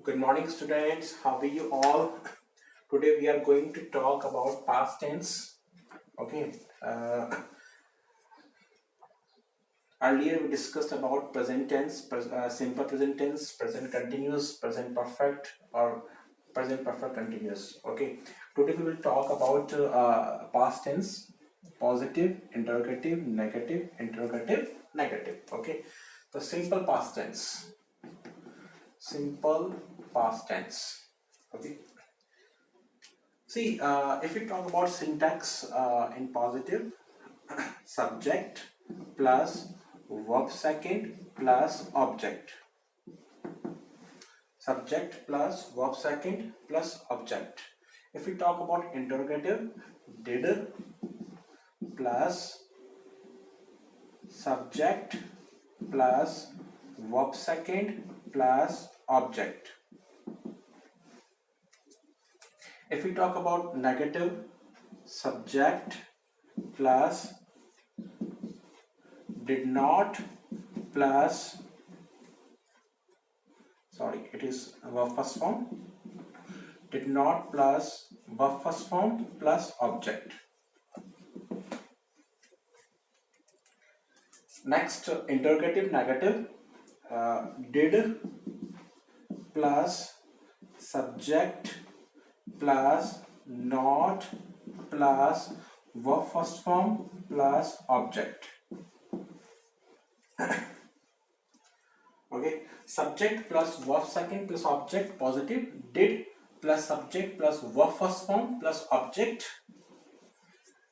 Good morning, students. How are you all? Today we are going to talk about past tense. Okay. Earlier we discussed about present tense, simple present tense, present continuous, present perfect, or present perfect continuous. Okay. Today we will talk about past tense, positive, interrogative, negative, interrogative, negative. Okay. The simple past tense. Simple past tense. Okay. See, if we talk about syntax in positive, subject plus verb second plus object. Subject plus verb second plus object. If we talk about interrogative, did plus subject plus verb second plus object. If we talk about negative, subject plus did not plus, sorry, it is verb first form, did not plus verb first form plus object. Next, interrogative negative, did plus subject plus not plus verb first form plus object. Okay, subject plus verb second plus object, positive, did plus subject plus verb first form plus object,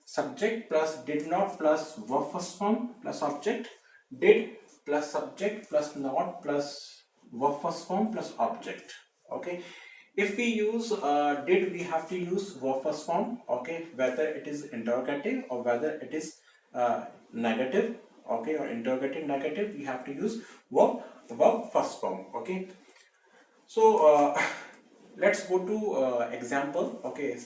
subject plus did not plus verb first form plus object, did plus subject plus not plus verb first form plus object. Okay, if we use did, we have to use verb first form. Okay, whether it is interrogative or whether it is negative, okay, or interrogative negative, we have to use verb first form. Okay, so let's go to example. Okay,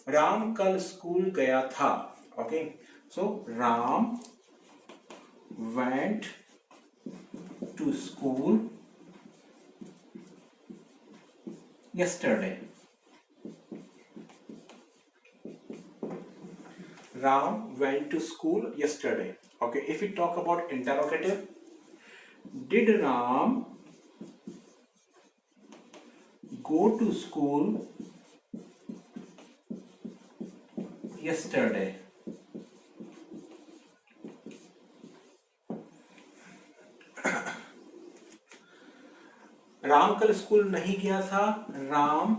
Ram कल school गया था. Okay, so Ram went to school yesterday. Ram went to school yesterday. Okay, if we talk about interrogative, did Ram go to school yesterday? Ram कल school नहीं गया था. Ram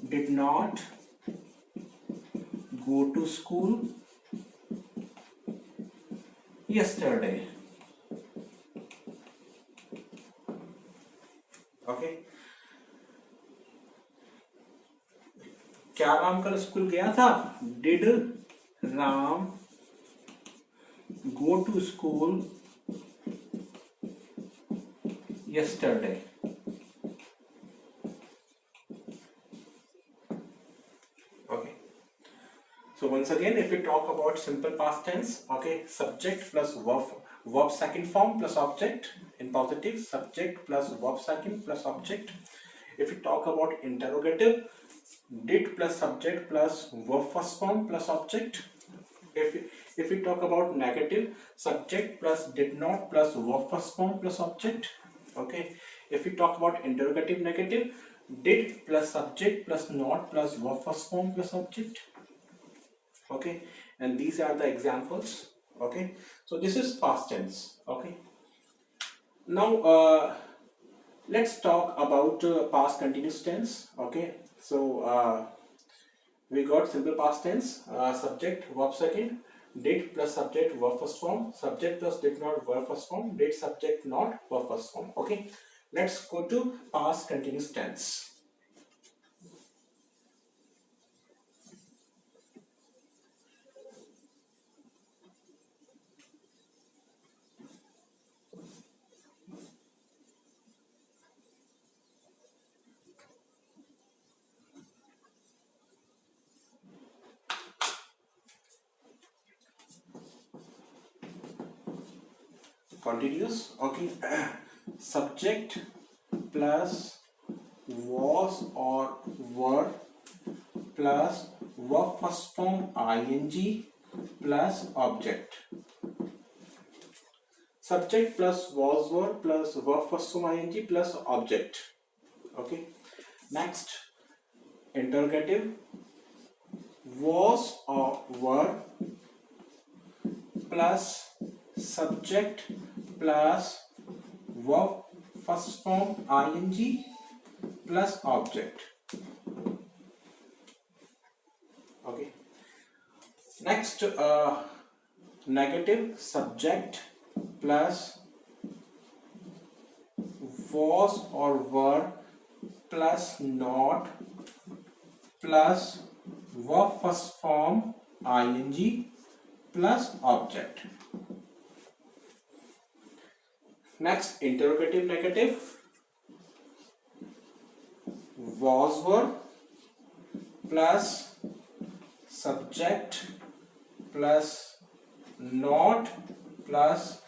did not go to school yesterday. Okay, क्या राम कल school गया था? Did Ram go to school yesterday? Okay, so once again, if we talk about simple past tense, okay, subject plus verb second form plus object in positive, subject plus verb second plus object. If we talk about interrogative, did plus subject plus verb first form plus object. If we talk about negative, subject plus did not plus verb first form plus object. Okay, if we talk about interrogative negative, did plus subject plus not plus verb first form plus object. Okay, and these are the examples. Okay, so this is past tense. Okay, now let's talk about past continuous tense. Okay, so we got simple past tense, subject verb second, did plus subject verb first form, subject plus did not verb first form, did subject not verb first form. Okay, let's go to past continuous tense. Continuous. Okay, subject plus was or were plus verb first form ing plus object. Subject plus was were plus verb first form ing plus object. Okay. Next, interrogative was or were plus subject plus verb first form ing plus object. Okay. Next, negative subject plus was or were plus not plus verb first form ing plus object. Next, interrogative negative was were plus subject plus not plus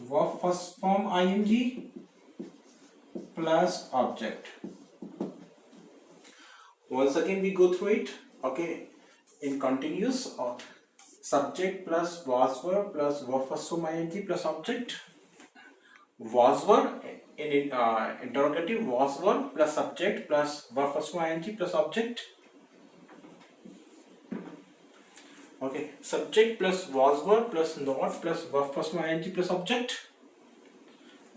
verb first form ing plus object. Once again we go through it. Okay, in continuous or subject plus was were plus verb first form ing plus object. Was were in interrogative was were plus subject plus verb first form ing plus object. Okay, subject plus was were plus not plus verb first form ing plus object.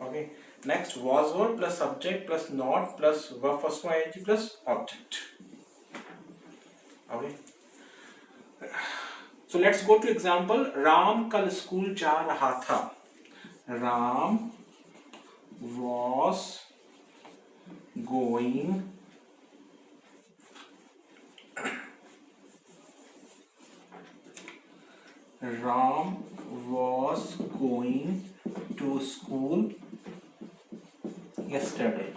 Okay, next was were plus subject plus not plus verb first form ing plus object. Okay, so let's go to example. Ram कल school जा रहा था. Ram was going to school yesterday.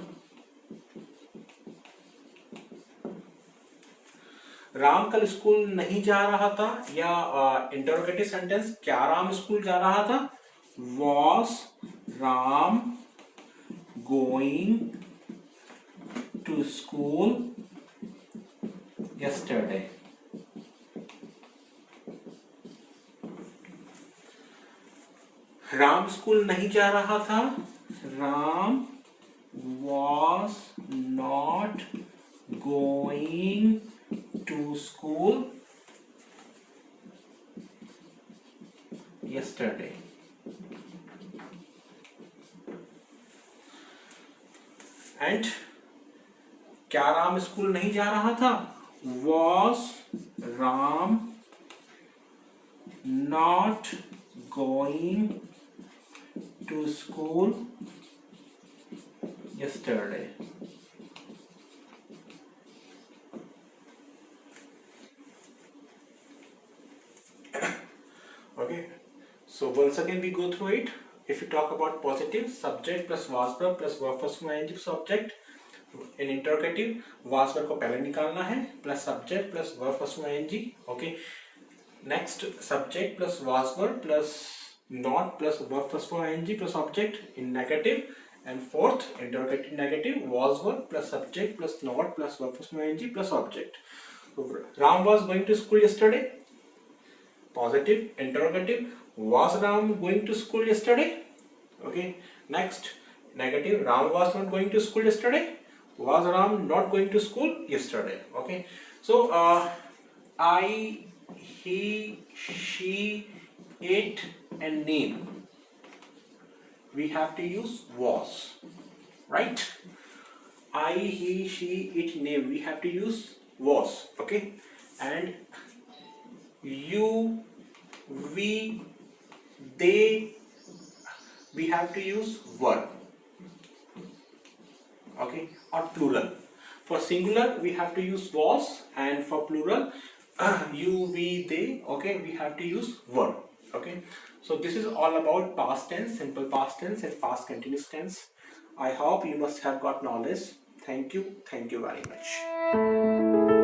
Ram कल school नहीं जा रहा था, या इंटरोगेटिव सेंटेंस, क्या राम स्कूल जा रहा था? Was Ram going to school yesterday? Ram school नहीं जा रहा था. Ram was not going to school yesterday. And क्या राम स्कूल नहीं जा रहा था? Was Ram not going to school yesterday? Okay, so once again we go through it. If you talk about positive, subject plus was verb plus verb first form ing plus object. In interrogative, was verb को पहले निकालना है plus subject plus verb first form ing. Okay, next subject plus was verb plus not plus verb first form ing plus object in negative. And fourth, interrogative negative, was verb plus subject plus not plus verb first form ing plus object. So Ram was going to school yesterday. Positive, interrogative, was Ram going to school yesterday? Okay, next, negative, Ram was not going to school yesterday. Was Ram not going to school yesterday? Okay, so I, he, she, it and name, we have to use was, right? I, he, she, it, name, we have to use was. Okay, and you, we, they, we have to use were. Okay, or plural. For singular we have to use was, and for plural you, we, they, okay, we have to use were. Okay, so this is all about past tense, simple past tense and past continuous tense. I hope you must have got knowledge. Thank you very much.